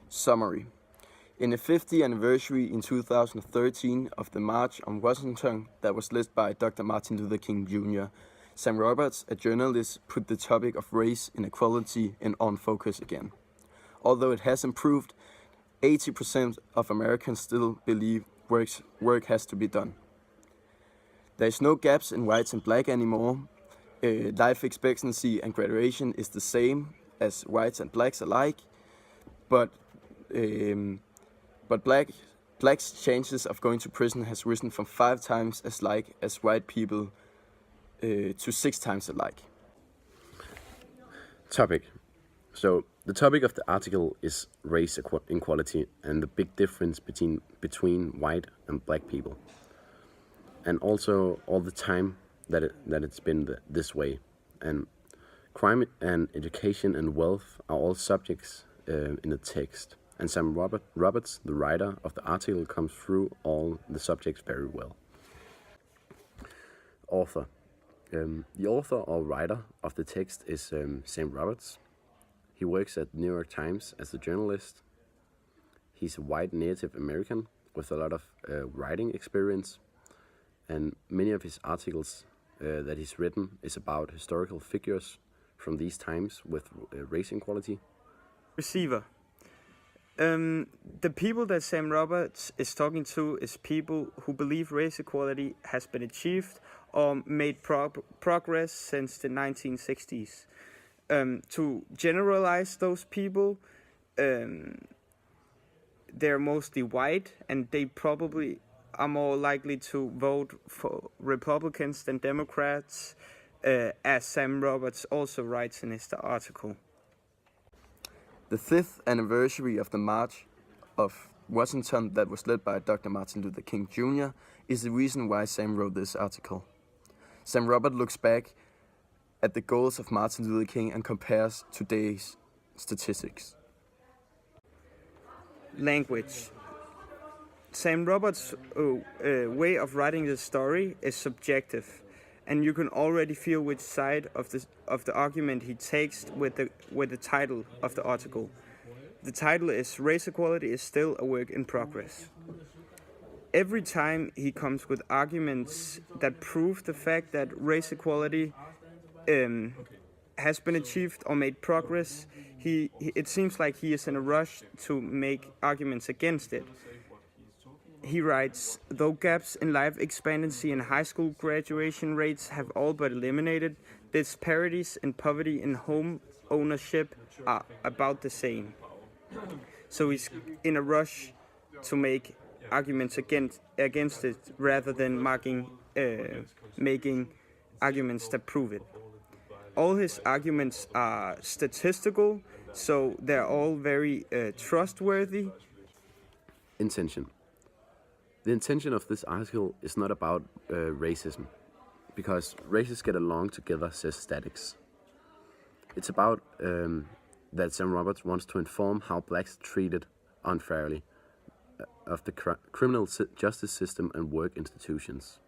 Summary. In the 50th anniversary in 2013 of the March on Washington that was led by Dr. Martin Luther King Jr., Sam Roberts, a journalist, put the topic of race inequality on focus again. Although it has improved, 80% of Americans still believe work has to be done. There is no gaps in whites and black anymore. Life expectancy and graduation is the same as whites and blacks alike, but blacks' chances of going to prison has risen from 5 times as like as white people to 6 times alike. Topic. So the topic of the article is race inequality and the big difference between white and black people, and also all the time that it's been this way. And crime and education and wealth are all subjects in the text. And Sam Roberts, the writer of the article, comes through all the subjects very well. Author. The author or writer of the text is Sam Roberts. He works at New York Times as a journalist. He's a white Native American with a lot of writing experience, and many of his articles that he's written is about historical figures from these times with race inequality. Receiver. The people that Sam Roberts is talking to is people who believe race equality has been achieved or made progress since the 1960s. To generalize those people, they're mostly white, and they probably are more likely to vote for Republicans than Democrats, as Sam Roberts also writes in his article. The 5th anniversary of the March of Washington that was led by Dr. Martin Luther King Jr. is the reason why Sam wrote this article. Sam Roberts looks back at the goals of Martin Luther King and compares today's statistics. Language. Sam Roberts' way of writing the story is subjective, and you can already feel which side of the argument he takes with the title of the article. The title is "Race Equality is Still a Work in Progress." Every time he comes with arguments that prove the fact that race equality has been achieved or made progress, it seems like he is in a rush to make arguments against it. He writes, though gaps in life expectancy and high school graduation rates have all but eliminated, disparities in poverty and home ownership are about the same. So he's in a rush to make arguments against it rather than making arguments that prove it. All his arguments are statistical, so they're all very trustworthy. Intention. The intention of this article is not about racism, because races get along together, says Statics. It's about that Sam Roberts wants to inform how blacks treated unfairly of the criminal justice system and work institutions.